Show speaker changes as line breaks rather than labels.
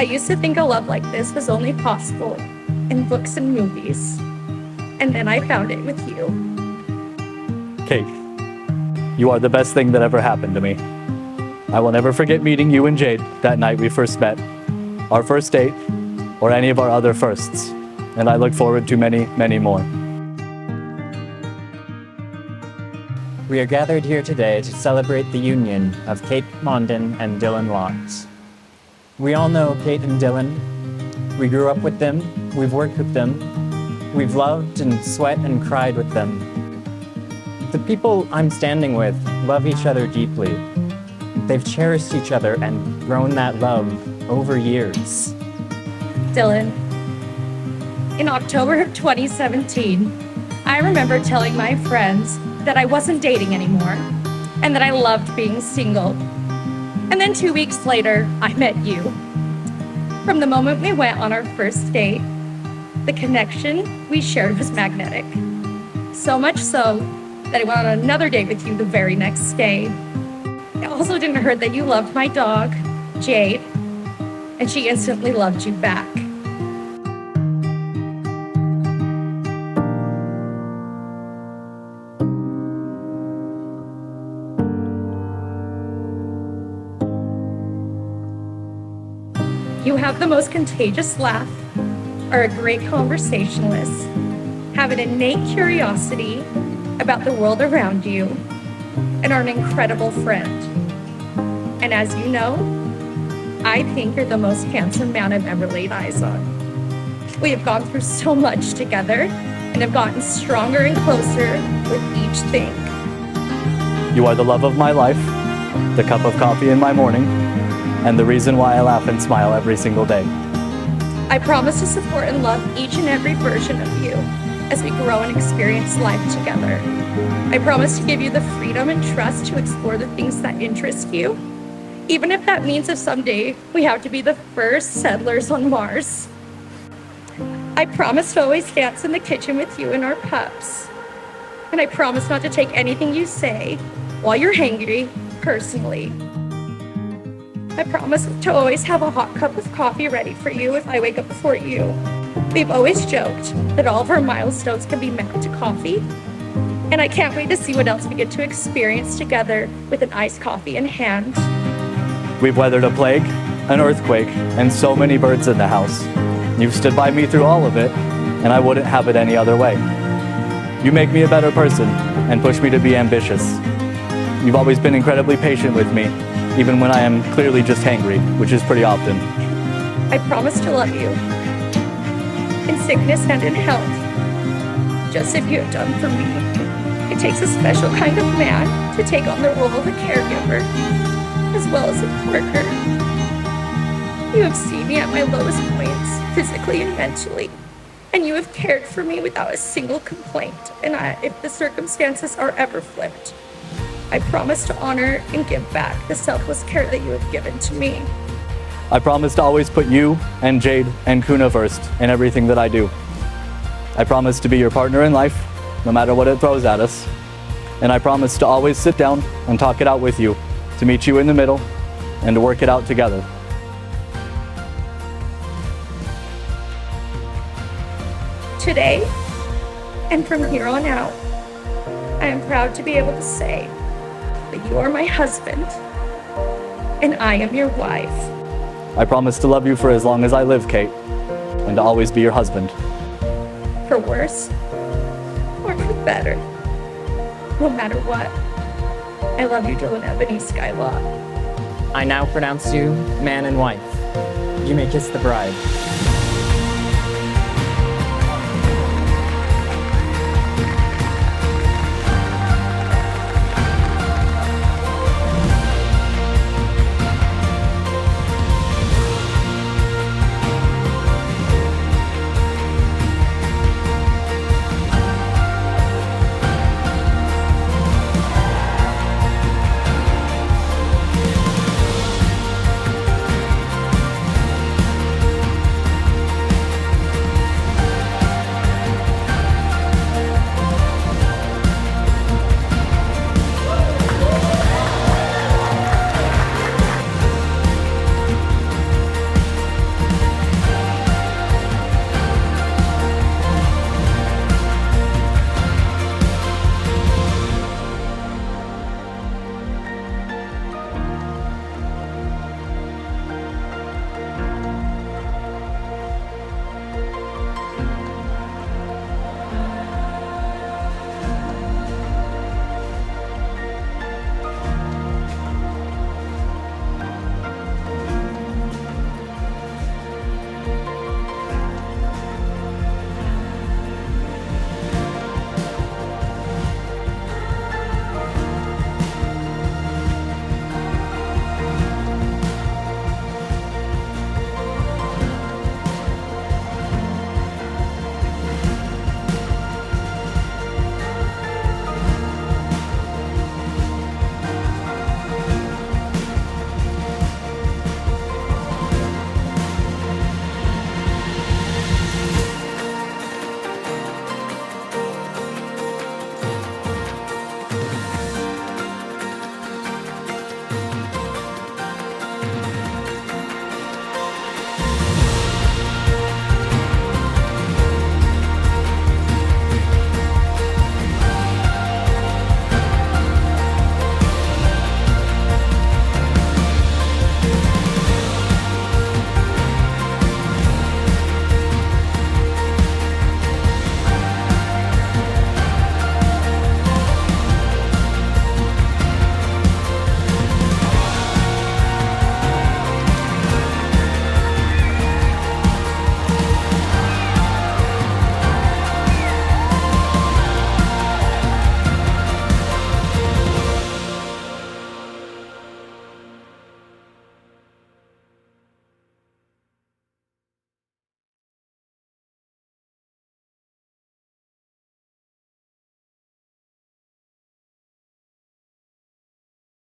I used to think a love like this was only possible in books and movies. And then I found it with you.
Cate, you are the best thing that ever happened to me. I will never forget meeting you and Jade that night we first met, our first date, or any of our other firsts. And I look forward to many, many more.
We are gathered here today to celebrate the union of Cate Mondin and Dylan Locks. We all know Cate and Dylan. We grew up with them, we've worked with them, we've loved and sweat and cried with them. The people I'm standing with love each other deeply. They've cherished each other and grown that love over years.
Dylan, in October of 2017, I remember telling my friends that I wasn't dating anymore and that I loved being single. And then 2 weeks later, I met you. From the moment we went on our first date, the connection we shared was magnetic. So much so that I went on another date with you the very next day. I also didn't hear that you loved my dog, Jade, and she instantly loved you back. You have the most contagious laugh, are a great conversationalist, have an innate curiosity about the world around you, and are an incredible friend. And as you know, I think you're the most handsome man I've ever laid eyes on. We have gone through so much together and have gotten stronger and closer with each thing.
You are the love of my life, the cup of coffee in my morning, and the reason why I laugh and smile every single day.
I promise to support and love each and every version of you as we grow and experience life together. I promise to give you the freedom and trust to explore the things that interest you, even if that means that someday we have to be the first settlers on Mars. I promise to always dance in the kitchen with you and our pups. And I promise not to take anything you say while you're hangry personally. I promise to always have a hot cup of coffee ready for you if I wake up before you. We've always joked that all of our milestones can be mapped to coffee, and I can't wait to see what else we get to experience together with an iced coffee in hand.
We've weathered a plague, an earthquake, and so many birds in the house. You've stood by me through all of it, and I wouldn't have it any other way. You make me a better person and push me to be ambitious. You've always been incredibly patient with me, even when I am clearly just hangry, which is pretty often.
I promise to love you, in sickness and in health, just as you have done for me. It takes a special kind of man to take on the role of a caregiver, as well as a partner. You have seen me at my lowest points, physically and mentally, and you have cared for me without a single complaint, and if the circumstances are ever flipped, I promise to honor and give back the selfless care that you have given to me.
I promise to always put you and Jade and Kuna first in everything that I do. I promise to be your partner in life, no matter what it throws at us. And I promise to always sit down and talk it out with you, to meet you in the middle, and to work it out together.
Today, and from here on out, I am proud to be able to say that you are my husband, and I am your wife.
I promise to love you for as long as I live, Cate, and to always be your husband.
For worse, or for better, no matter what, I love you, Dylan Ebony Skylock.
I now pronounce you man and wife. You may kiss the bride.